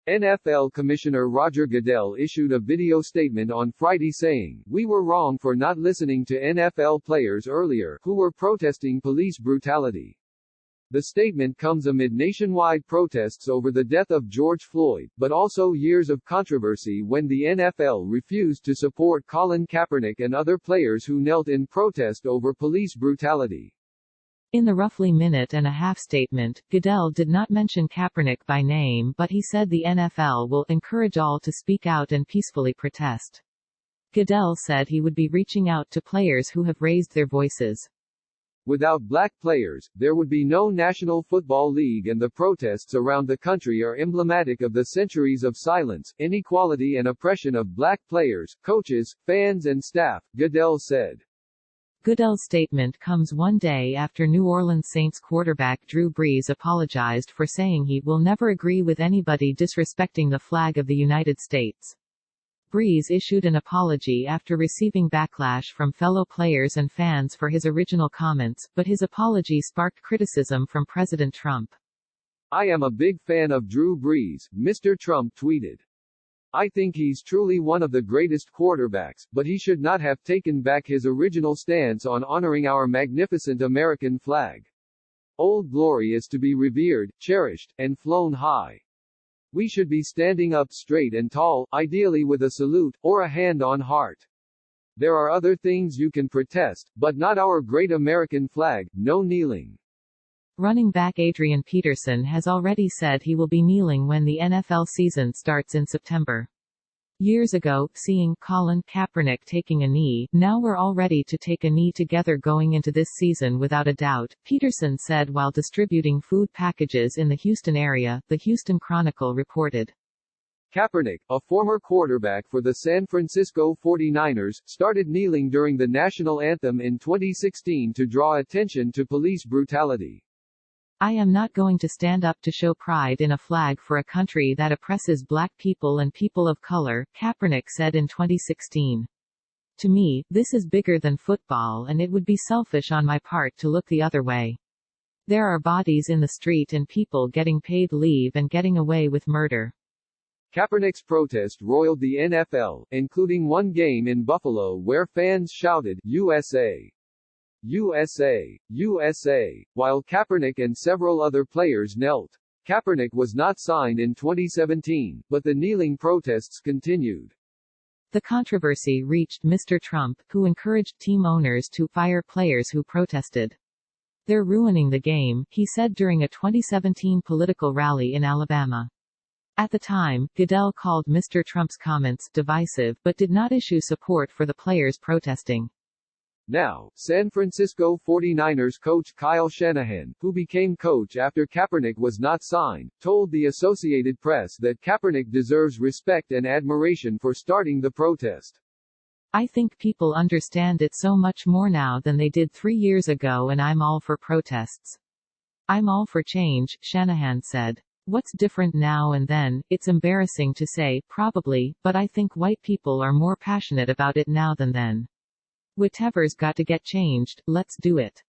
NFL Commissioner Roger Goodell issued a video statement on Friday saying, "We were wrong for not listening to NFL players earlier, who were protesting police brutality." The statement comes amid nationwide protests over the death of George Floyd, but also years of controversy when the NFL refused to support Colin Kaepernick and other players who knelt in protest over police brutality. In the roughly minute-and-a-half statement, Goodell did not mention Kaepernick by name, but he said the NFL will encourage all to speak out and peacefully protest. Goodell said he would be reaching out to players who have raised their voices. Without black players, there would be no National Football League, and the protests around the country are emblematic of the centuries of silence, inequality and oppression of black players, coaches, fans and staff, Goodell said. Goodell's statement comes one day after New Orleans Saints quarterback Drew Brees apologized for saying he will never agree with anybody disrespecting the flag of the United States. Brees issued an apology after receiving backlash from fellow players and fans for his original comments, but his apology sparked criticism from President Trump. "I am a big fan of Drew Brees," Mr. Trump tweeted. "I think he's truly one of the greatest quarterbacks, but he should not have taken back his original stance on honoring our magnificent American flag. Old Glory is to be revered, cherished, and flown high. We should be standing up straight and tall, ideally with a salute, or a hand on heart. There are other things you can protest, but not our great American flag, no kneeling." Running back Adrian Peterson has already said he will be kneeling when the NFL season starts in September. Years ago, seeing Colin Kaepernick taking a knee, now we're all ready to take a knee together going into this season without a doubt, Peterson said while distributing food packages in the Houston area, the Houston Chronicle reported. Kaepernick, a former quarterback for the San Francisco 49ers, started kneeling during the national anthem in 2016 to draw attention to police brutality. "I am not going to stand up to show pride in a flag for a country that oppresses black people and people of color," Kaepernick said in 2016. "To me, this is bigger than football, and it would be selfish on my part to look the other way. There are bodies in the street and people getting paid leave and getting away with murder." Kaepernick's protest roiled the NFL, including one game in Buffalo where fans shouted, "USA! USA! USA!" while Kaepernick and several other players knelt. Kaepernick was not signed in 2017, but the kneeling protests continued. The controversy reached Mr. Trump, who encouraged team owners to fire players who protested. "They're ruining the game," he said during a 2017 political rally in Alabama. At the time, Goodell called Mr. Trump's comments divisive, but did not issue support for the players protesting. Now, San Francisco 49ers coach Kyle Shanahan, who became coach after Kaepernick was not signed, told the Associated Press that Kaepernick deserves respect and admiration for starting the protest. "I think people understand it so much more now than they did 3 years ago, and I'm all for protests. I'm all for change," Shanahan said. "What's different now and then? It's embarrassing to say, probably, but I think white people are more passionate about it now than then. Whatever's got to get changed, let's do it."